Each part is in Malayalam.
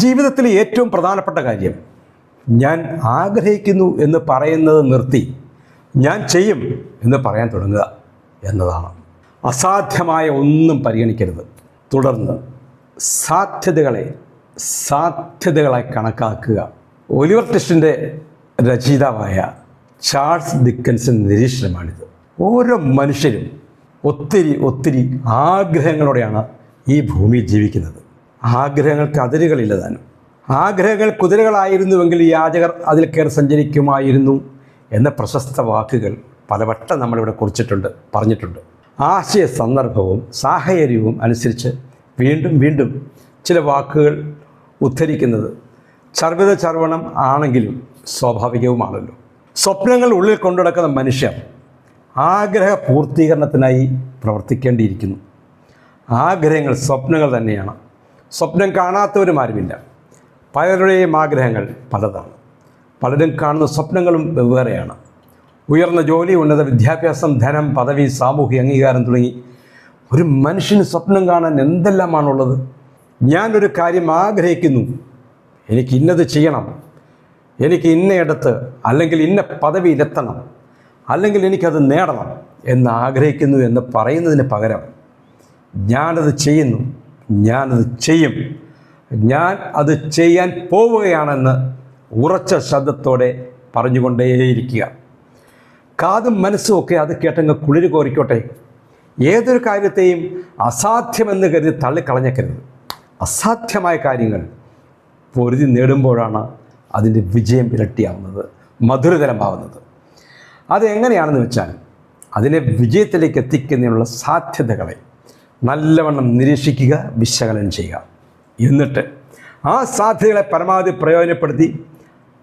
ജീവിതത്തിലെ ഏറ്റവും പ്രധാനപ്പെട്ട കാര്യം ഞാൻ ആഗ്രഹിക്കുന്നു എന്ന് പറയുന്നത് നിർത്തി ഞാൻ ചെയ്യും എന്ന് പറയാൻ തുടങ്ങുക എന്നതാണ്. അസാധ്യമായ ഒന്നും പരിഗണിക്കരുത്. തുടർന്ന് സാധ്യതകളായി കണക്കാക്കുക. ഒലിവർ ട്വിസ്റ്റിൻ്റെ രചയിതാവായ ചാൾസ് ഡിക്കൻസിൻ്റെ നിരീക്ഷണമാണിത്. ഓരോ മനുഷ്യരും ഒത്തിരി ആഗ്രഹങ്ങളോടെയാണ് ഈ ഭൂമിയിൽ ജീവിക്കുന്നത്. ആഗ്രഹങ്ങൾക്ക് അതിരുകളില്ല താനും. ആഗ്രഹങ്ങൾ കുതിരകളായിരുന്നുവെങ്കിൽ യാചകർ അതിൽ കയറി സഞ്ചരിക്കുമായിരുന്നു എന്ന പ്രശസ്ത വാക്കുകൾ പലവട്ടം നമ്മളിവിടെ പറഞ്ഞിട്ടുണ്ട്. ആശയ സന്ദർഭവും സാഹചര്യവും അനുസരിച്ച് വീണ്ടും ചില വാക്കുകൾ ഉദ്ധരിക്കുന്നത് ചർവണം ആണെങ്കിലും സ്വാഭാവികവുമാണല്ലോ. സ്വപ്നങ്ങൾ ഉള്ളിൽ കൊണ്ടുനടക്കുന്ന മനുഷ്യർ ആഗ്രഹ പൂർത്തീകരണത്തിനായി പ്രവർത്തിക്കേണ്ടിയിരിക്കുന്നു. ആഗ്രഹങ്ങൾ സ്വപ്നങ്ങൾ തന്നെയാണ്. സ്വപ്നം കാണാത്തവരും ആരുമില്ല. പലരുടെയും ആഗ്രഹങ്ങൾ പലതാണ്. പലരും കാണുന്ന സ്വപ്നങ്ങളും വെവ്വേറെയാണ്. ഉയർന്ന ജോലി, ഉന്നത വിദ്യാഭ്യാസം, ധനം, പദവി, സാമൂഹിക അംഗീകാരം തുടങ്ങി ഒരു മനുഷ്യന് സ്വപ്നം കാണാൻ എന്തെല്ലാമാണുള്ളത്. ഞാനൊരു കാര്യം ആഗ്രഹിക്കുന്നു, എനിക്ക് ഇന്നത് ചെയ്യണം, എനിക്ക് ഇന്നയിടത്ത് അല്ലെങ്കിൽ ഇന്ന പദവിയിലെത്തണം, അല്ലെങ്കിൽ എനിക്കത് നേടണം എന്ന് ആഗ്രഹിക്കുന്നു എന്ന് പറയുന്നതിന് പകരം ഞാനത് ചെയ്യുന്നു, ഞാനത് ചെയ്യും, ഞാൻ അത് ചെയ്യാൻ പോവുകയാണെന്ന് ഉറച്ച ശബ്ദത്തോടെ പറഞ്ഞുകൊണ്ടേയിരിക്കുക. കാതും മനസ്സും ഒക്കെ അത് കേട്ടങ്ങ് കുളിര് കോരിക്കോട്ടെ. ഏതൊരു കാര്യത്തെയും അസാധ്യമെന്ന് കരുതി തള്ളിക്കളഞ്ഞേക്കരുത്. അസാധ്യമായ കാര്യങ്ങൾ പൊരുതി നേടുമ്പോഴാണ് അതിൻ്റെ വിജയം ഇരട്ടിയാവുന്നത്, മധുരതരമാവുന്നത്. അതെങ്ങനെയാണെന്ന് വെച്ചാൽ അതിനെ വിജയത്തിലേക്ക് എത്തിക്കുന്നതിനുള്ള സാധ്യതകളെ നല്ലവണ്ണം നിരീക്ഷിക്കുക, വിശകലനം ചെയ്യുക. എന്നിട്ട് ആ സാധ്യതകളെ പരമാവധി പ്രയോജനപ്പെടുത്തി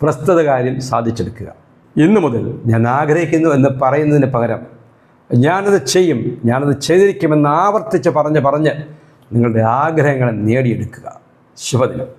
പ്രസ്തുത കാര്യം സാധിച്ചെടുക്കുക. ഇന്നു മുതൽ ഞാൻ ആഗ്രഹിക്കുന്നു എന്ന് പറയുന്നതിന് പകരം ഞാനത് ചെയ്യും, ഞാനത് ചെയ്തിരിക്കുമെന്ന് ആവർത്തിച്ച് പറഞ്ഞ് നിങ്ങളുടെ ആഗ്രഹങ്ങളെ നേടിയെടുക്കുക. ശുഭദിനം.